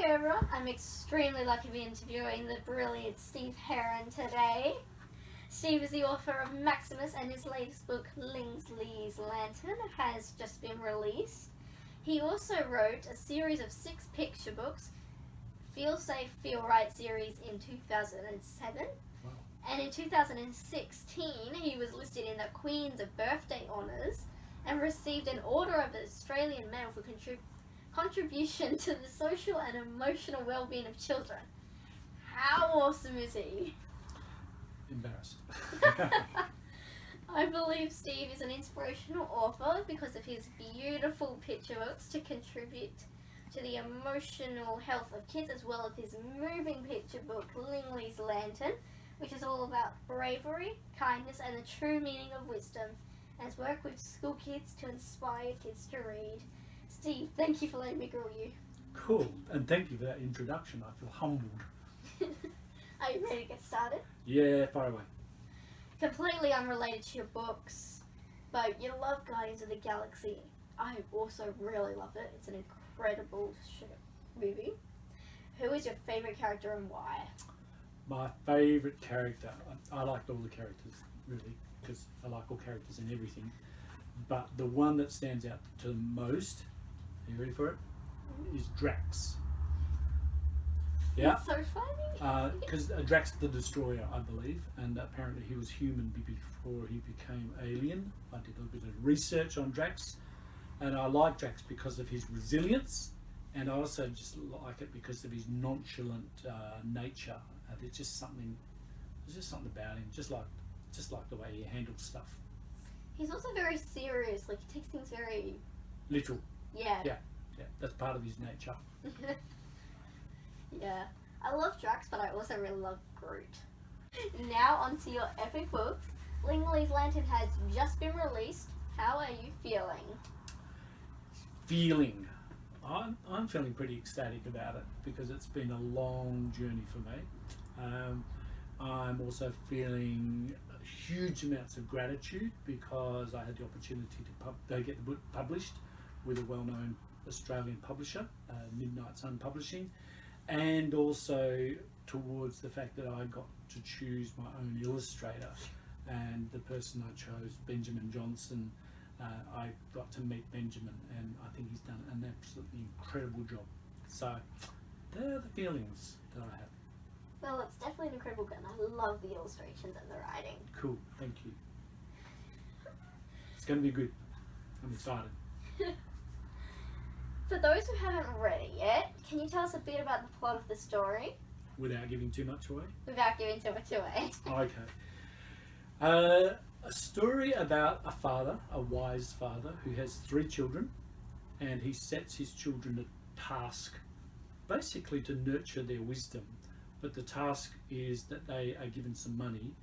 everyone, I'm extremely lucky to be interviewing the brilliant Steve Heron today. Steve is the author of Maximus, and his latest book, Lingsley's Lantern, has just been released. He also wrote a series of 6 picture books, Feel Safe, Feel Right series in 2007. Wow. And in 2016, he was listed in the Queen's Birthday Honours and received an Order of the Australian Medal for contribution to the social and emotional well-being of children. How awesome is he? Embarrassed. I believe Steve is an inspirational author because of his beautiful picture books to contribute to the emotional health of kids, as well as his moving picture book, Lingsley's Lantern, which is all about bravery, kindness, and the true meaning of wisdom, and his work with school kids to inspire kids to read. Steve, thank you for letting me grill you. Cool, and thank you for that introduction. I feel humbled. Are you ready to get started? Yeah, far away. Completely unrelated to your books, but you love Guardians of the Galaxy. I also really love it. It's an incredible movie. Who is your favourite character and why? My favourite character, I liked all the characters, really, because I like all characters and everything. But the one that stands out to the most, are you ready for it? Is Drax. Yeah. It's so funny. Because Drax the Destroyer, I believe, and apparently he was human before he became alien. I did a little bit of research on Drax, and I like Drax because of his resilience, and I also just like it because of his nonchalant nature. There's just something about him, just like the way he handles stuff. He's also very serious. Like, he takes things very Literal. Yeah. Yeah, that's part of his nature. Yeah. I love Drax, but I also really love Groot. Now onto your epic books. Lingsley's Lantern has just been released. How are you feeling? I'm feeling pretty ecstatic about it because it's been a long journey for me. I'm also feeling huge amounts of gratitude because I had the opportunity to get the book published with a well-known Australian publisher, Midnight Sun Publishing, and also towards the fact that I got to choose my own illustrator, and the person I chose, Benjamin Johnson. I got to meet Benjamin, and I think he's done an absolutely incredible job. So they're the feelings that I have. Well, it's definitely an incredible book, and I love the illustrations and the writing. Cool, thank you. It's going to be good. I'm excited. For those who haven't read it yet, can you tell us a bit about the plot of the story? Without giving too much away? Without giving too much away. Okay. A story about a father, a wise father, who has 3 children, and he sets his children a task, basically to nurture their wisdom. But the task is that they are given some money,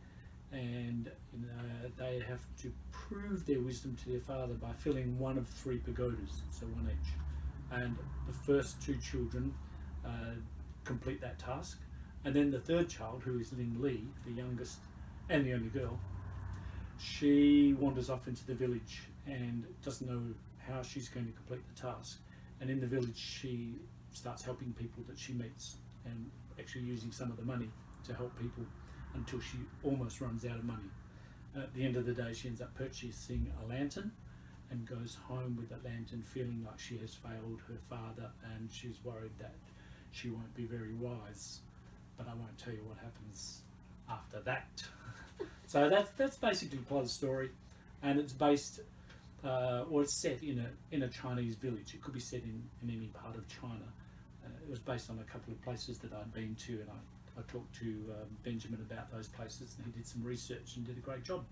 and they have to prove their wisdom to their father by filling one of 3 pagodas, so one each. And the first 2 children complete that task, and then the 3rd child, who is Ling Li, the youngest and the only girl, she wanders off into the village and doesn't know how she's going to complete the task. And in the village she starts helping people that she meets and actually using some of the money to help people until she almost runs out of money. At the end of the day she ends up purchasing a lantern and goes home with that lantern feeling like she has failed her father, and she's worried that she won't be very wise. But I won't tell you what happens after that. So that's basically the plot of the story, and it's based, or it's set in a Chinese village. It could be set in any part of China. It was based on a couple of places that I'd been to, and I talked to Benjamin about those places, and he did some research and did a great job.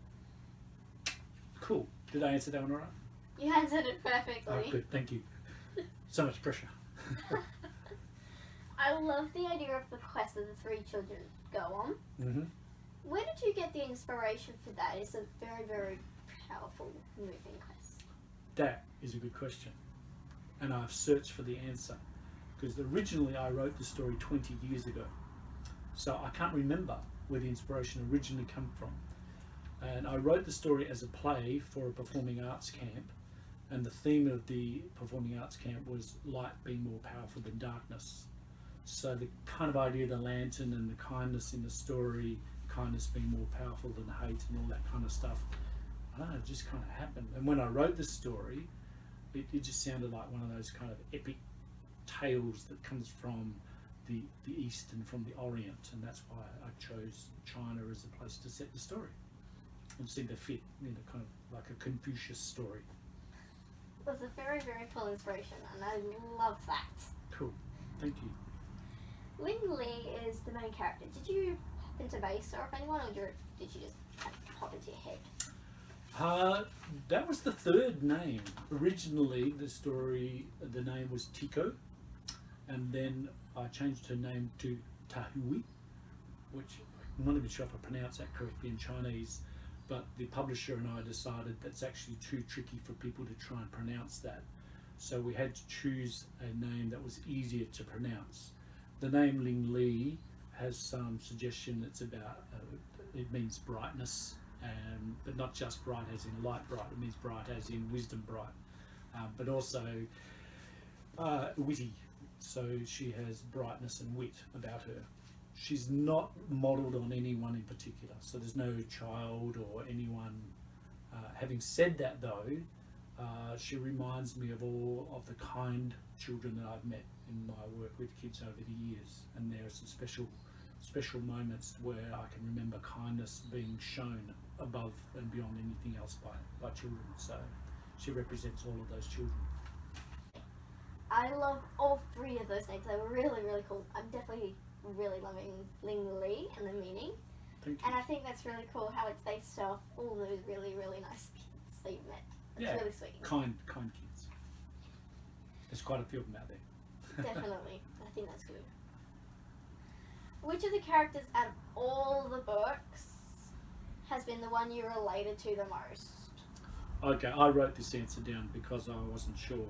Cool. Did I answer that one all right? You answered it perfectly. Oh, good. Thank you. So much pressure. I love the idea of the quest that the 3 children go on. Mm-hmm. Where did you get the inspiration for that? It's a very, very powerful, moving quest. That is a good question, and I've searched for the answer because originally I wrote the story 20 years ago, so I can't remember where the inspiration originally came from. And I wrote the story as a play for a performing arts camp, and the theme of the performing arts camp was light being more powerful than darkness. So the kind of idea of the lantern and the kindness in the story, kindness being more powerful than hate and all that kind of stuff, I don't know, it just kind of happened. And when I wrote the story, it just sounded like one of those kind of epic tales that comes from the East and from the Orient, and that's why I chose China as the place to set the story. It seemed to fit, kind of like a Confucius story. It was a very, very cool inspiration, and I love that. Cool, thank you. Ling Li is the main character. Did you happen to base her off anyone, or did you just pop into your head? That was the third name. Originally, the name was Tico, and then I changed her name to Tahui, which I'm not even sure if I pronounced that correctly in Chinese, but the publisher and I decided that's actually too tricky for people to try and pronounce that. So we had to choose a name that was easier to pronounce. The name Ling Li has some suggestion. It's about, it means brightness, but not just bright as in light bright, it means bright as in wisdom bright, but also witty. So she has brightness and wit about her. She's not modelled on anyone in particular, so there's no child or anyone. Having said that though, she reminds me of all of the kind children that I've met in my work with kids over the years, and there are some special moments where I can remember kindness being shown above and beyond anything else by children. So she represents all of those children. I love all three of those names. They were really, really cool. I'm definitely really loving Ling Li and the meaning. Thank you. And I think that's really cool how it's based off all those really, really nice kids that you've met. It's really sweet. Kind kids. There's quite a few of them out there. Definitely. I think that's good. Which of the characters out of all the books has been the one you related to the most? Okay, I wrote this answer down because I wasn't sure.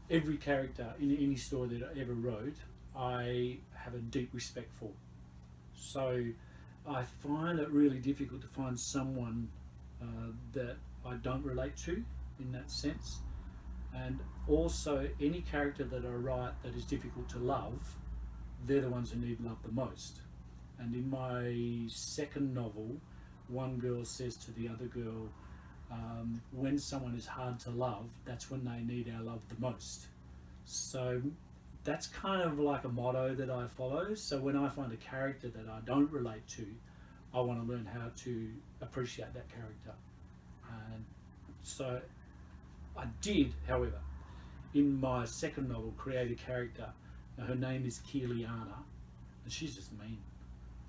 Every character in any story that I ever wrote, I have a deep respect for. So I find it really difficult to find someone that I don't relate to in that sense. And also any character that I write that is difficult to love, they're the ones who need love the most. And in my second novel, one girl says to the other girl, when someone is hard to love, that's when they need our love the most. So that's kind of like a motto that I follow. So when I find a character that I don't relate to, I want to learn how to appreciate that character. And so I did, however, in my second novel, create a character. Now, her name is Keeliana, and she's just mean.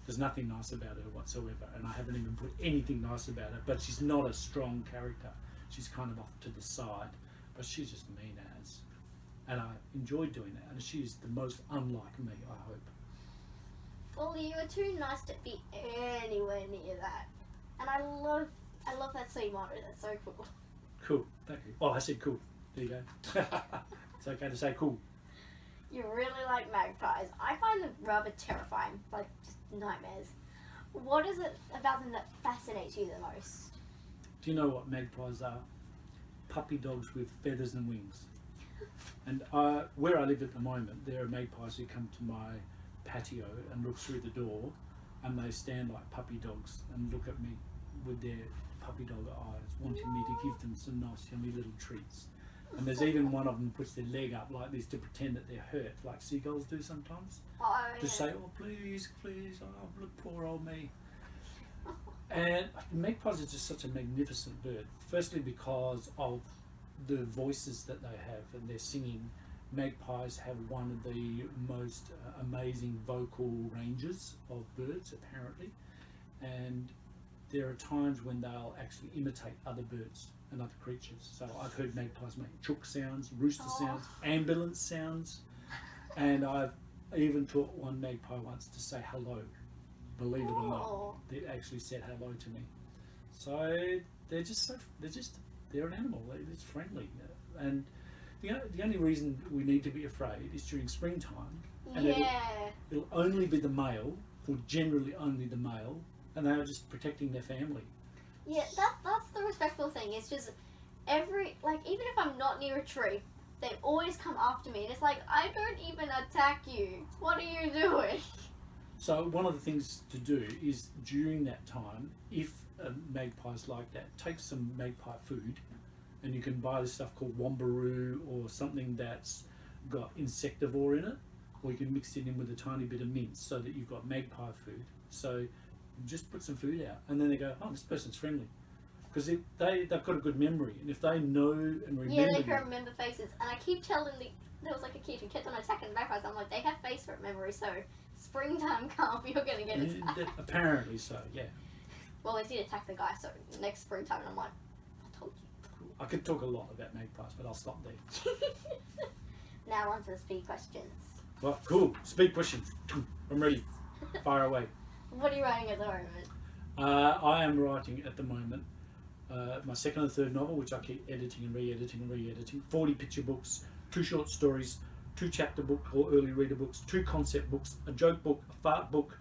There's nothing nice about her whatsoever, and I haven't even put anything nice about her, but she's not a strong character. She's kind of off to the side, but she's just mean as. And I enjoyed doing that, and she's the most unlike me, I hope. Well, you were too nice to be anywhere near that. And I love that sweet motto. That's so cool. Cool, thank you. Oh, I said cool. There you go. It's okay to say cool. You really like magpies. I find them rather terrifying, like just nightmares. What is it about them that fascinates you the most? Do you know what magpies are? Puppy dogs with feathers and wings. And where I live at the moment, there are magpies who come to my patio and look through the door, and they stand like puppy dogs and look at me with their puppy dog eyes, wanting me to give them some nice yummy little treats. And there's even one of them puts their leg up like this to pretend that they're hurt, like seagulls do sometimes. Oh, to say, oh please, please, oh look, poor old me. And magpies are just such a magnificent bird. Firstly, because of the voices that they have and their singing. Magpies have one of the most amazing vocal ranges of birds, apparently. And there are times when they'll actually imitate other birds and other creatures. So I've heard magpies make chook sounds, rooster sounds, ambulance sounds, and I've even taught one magpie once to say hello. Believe it or not, they actually said hello to me. So they're an animal. It's friendly, and the only reason we need to be afraid is during springtime, and it'll only be the male, or generally only the male, and they are just protecting their family. Yeah, that's the respectful thing. It's just even if I'm not near a tree, they always come after me. And it's like, I don't even attack you. What are you doing? So one of the things to do is during that time, if a magpie's like that, take some magpie food, and you can buy this stuff called wombaroo or something that's got insectivore in it, or you can mix it in with a tiny bit of mince so that you've got magpie food. So just put some food out, and then they go, oh, this person's friendly. Because they've got a good memory, and if they know and remember... Yeah, they can remember faces. And I keep telling there was like a kid who kept on attacking the magpies. I'm like, they have face memory, so springtime come, you're going to get attacked. Apparently so, yeah. Well, they did attack the guy, so next springtime, and I'm like, I told you. I could talk a lot about magpies, but I'll stop there. Now on to the speed questions. Well, cool. Speed questions. I'm ready. Fire away. What are you writing at the moment? I am writing at the moment my second and third novel, which I keep editing and re-editing and re-editing. 40 picture books, 2 short stories, 2 chapter book or early reader books, 2 concept books, a joke book, a fart book,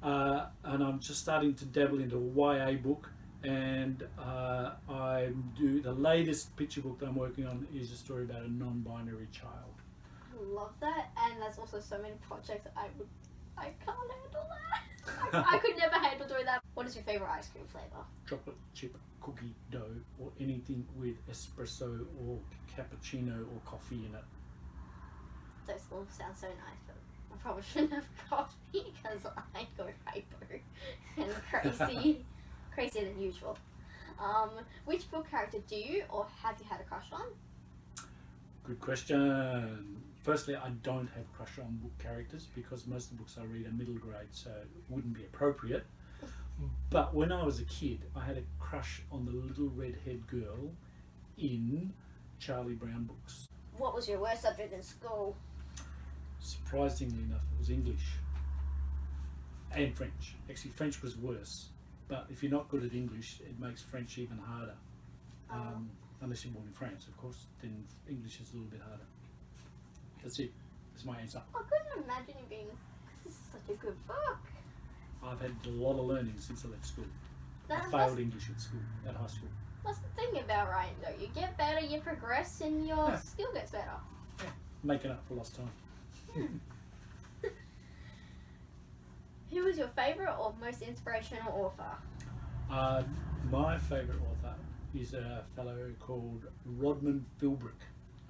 and I'm just starting to dabble into a YA book. And the latest picture book that I'm working on is a story about a non-binary child. I love that, and there's also so many projects I can't handle that. I could never handle doing that. What is your favourite ice cream flavour? Chocolate chip cookie dough, or anything with espresso or cappuccino or coffee in it. Those all sound so nice, but I probably shouldn't have coffee because I go hyper and crazy. Crazier than usual. Which book character do you or have you had a crush on? Good question. Firstly, I don't have a crush on book characters because most of the books I read are middle grade, so it wouldn't be appropriate. But when I was a kid, I had a crush on the little red-haired girl in Charlie Brown books. What was your worst subject in school? Surprisingly enough, it was English and French. Actually, French was worse. But if you're not good at English, it makes French even harder. Unless you're born in France, of course, then English is a little bit harder. That's it. That's my answer. I couldn't imagine you being... This is such a good book. I've had a lot of learning since I left school. I That's failed English at school, at high school. the thing about writing, though. You get better, you progress, and your skill gets better. Yeah. Making up for lost time. Who is your favourite or most inspirational author? My favourite author is a fellow called Rodman Philbrick,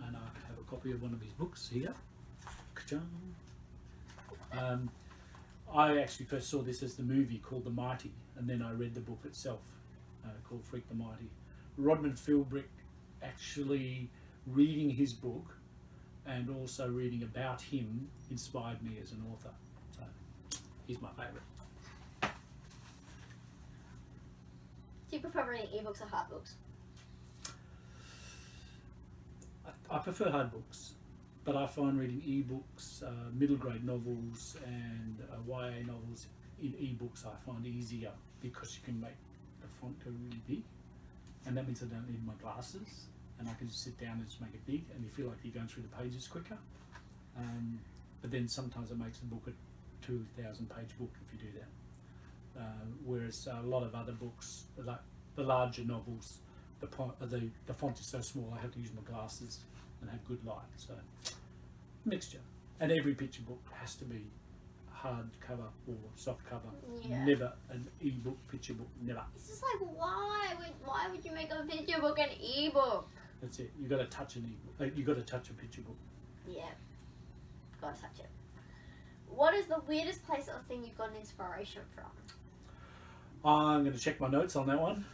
and I have a copy of one of his books here. I actually first saw this as the movie called The Mighty, and then I read the book itself called Freak the Mighty. Rodman Philbrick, actually reading his book and also reading about him inspired me as an author. So he's my favourite. Do you prefer reading ebooks or hard books? I prefer hard books, but I find reading ebooks, middle grade novels and YA novels in ebooks I find easier because you can make the font go really big, and that means I don't need my glasses and I can just sit down and just make it big and you feel like you're going through the pages quicker. But then sometimes it makes a book a 2,000 page book if you do that. Whereas a lot of other books, like the larger novels, the font is so small I have to use my glasses and have good light. So mixture. And every picture book has to be hard cover or soft cover. Yeah. Never an ebook picture book. Never. It's just like, why would you make a picture book an ebook? That's it. You got to touch an ebook. You got to touch a picture book. Yeah, gotta touch it. What is the weirdest place or thing you've got inspiration from? I'm going to check my notes on that one.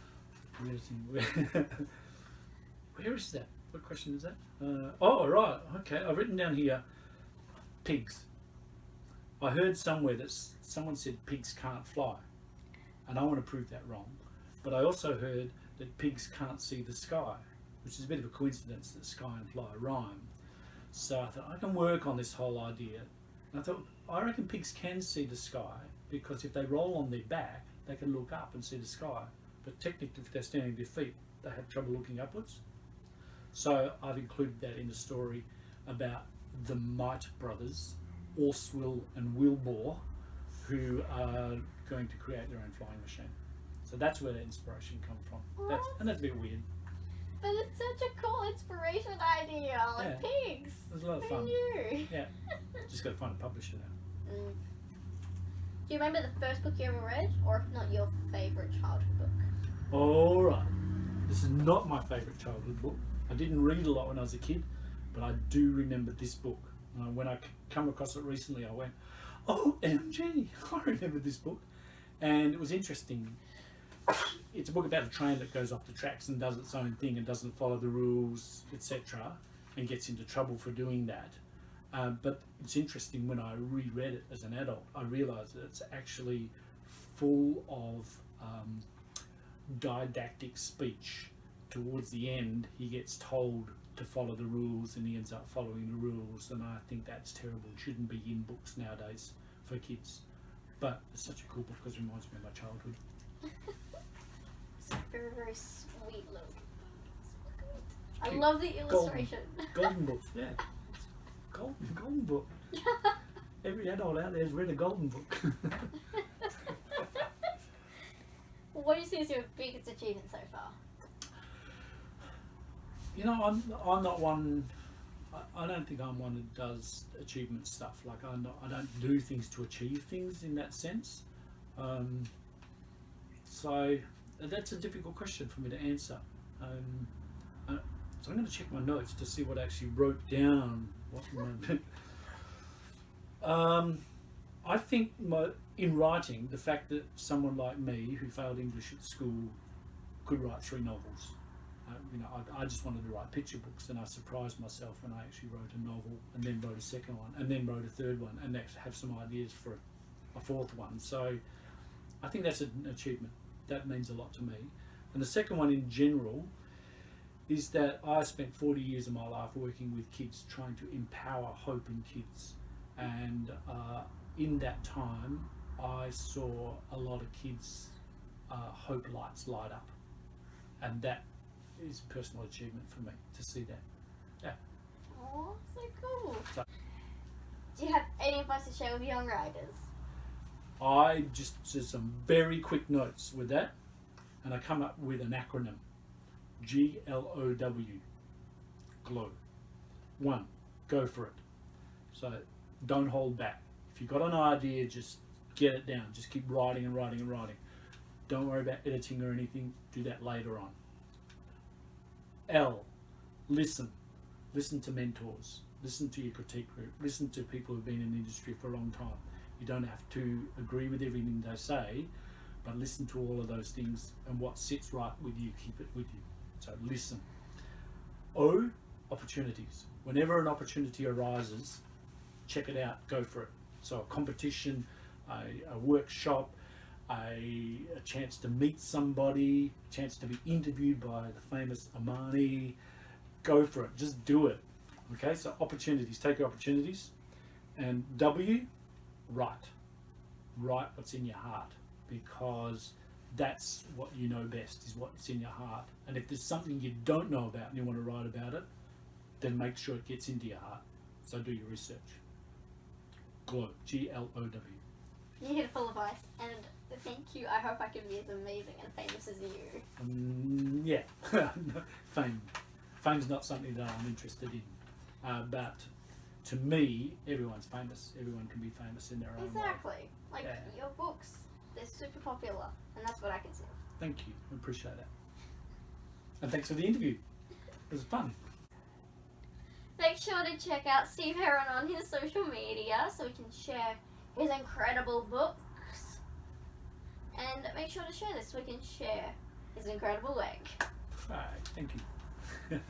Where is that? What question is that? Oh, right. Okay. I've written down here pigs. I heard somewhere that someone said pigs can't fly, and I want to prove that wrong. But I also heard that pigs can't see the sky, which is a bit of a coincidence that sky and fly rhyme. So I thought I can work on this whole idea. And I thought I reckon pigs can see the sky because if they roll on their back, they can look up and see the sky. But technically, if they're standing on their feet, they have trouble looking upwards. So I've included that in the story about the Might brothers, Orswill and Wilbur, who are going to create their own flying machine. So that's where the inspiration comes from. And that's a bit weird. But it's such a cool inspiration idea, like pigs. It was a lot of Who fun. knew? Yeah. Just got to find a publisher now. Mm. Do you remember the first book you ever read, or if not, your favourite childhood book? All right. This is not my favourite childhood book. I didn't read a lot when I was a kid, but I do remember this book. When I come across it recently, I went, OMG, I remember this book. And it was interesting. It's a book about a train that goes off the tracks and does its own thing and doesn't follow the rules, etc., and gets into trouble for doing that. But it's interesting, when I reread it as an adult, I realised that it's actually full of didactic speech. Towards the end, he gets told to follow the rules and he ends up following the rules, and I think that's terrible. It shouldn't be in books nowadays for kids. But it's such a cool book because it reminds me of my childhood. It's a very, very sweet little book. I love the illustration. Golden book, yeah. Golden book. Every adult out there has read a golden book. What do you see as your biggest achievement so far? You know, I'm not one. I don't think I'm one that does achievement stuff. Like I don't do things to achieve things in that sense. So that's a difficult question for me to answer. So I'm going to check my notes to see what I actually wrote down. I think in writing, the fact that someone like me who failed English at school could write 3 novels. I just wanted to write picture books, and I surprised myself when I actually wrote a novel and then wrote a second one and then wrote a third one and have some ideas for a 4th one. So I think that's an achievement. That means a lot to me. And the second one in general is that I spent 40 years of my life working with kids, trying to empower hope in kids. And in that time, I saw a lot of kids' hope lights light up. And that is a personal achievement for me, to see that. Yeah. Oh, so cool. So, do you have any advice to share with young writers? I just did some very quick notes with that, and I come up with an acronym. GLOW. GLOW. 1. Go for it. So don't hold back. If you've got an idea, just get it down. Just keep writing and writing and writing. Don't worry about editing or anything. Do that later on. L. Listen. Listen to mentors. Listen to your critique group. Listen to people who've been in the industry for a long time. You don't have to agree with everything they say, but listen to all of those things, and what sits right with you, keep it with you. So listen. O. Opportunities. Whenever an opportunity arises, check it out, go for it. So a competition, a workshop, a chance to meet somebody, a chance to be interviewed by the famous Amani, go for it, just do it. Okay, so opportunities, take your opportunities. And W, write. Write what's in your heart, because that's what you know best, is what's in your heart. And if there's something you don't know about and you want to write about it, then make sure it gets into your heart. So do your research. GLOW, GLOW. Beautiful advice, and thank you. I hope I can be as amazing and famous as you. Yeah, Fame's not something that I'm interested in, but to me, everyone's famous. Everyone can be famous in their own way. Exactly. Like your books, they're super popular, and that's what I can see. Thank you. I appreciate that. And thanks for the interview. It was fun. Make sure to check out Steve Heron on his social media so he can share his incredible books. And make sure to share this so we can share his incredible work. All right, thank you.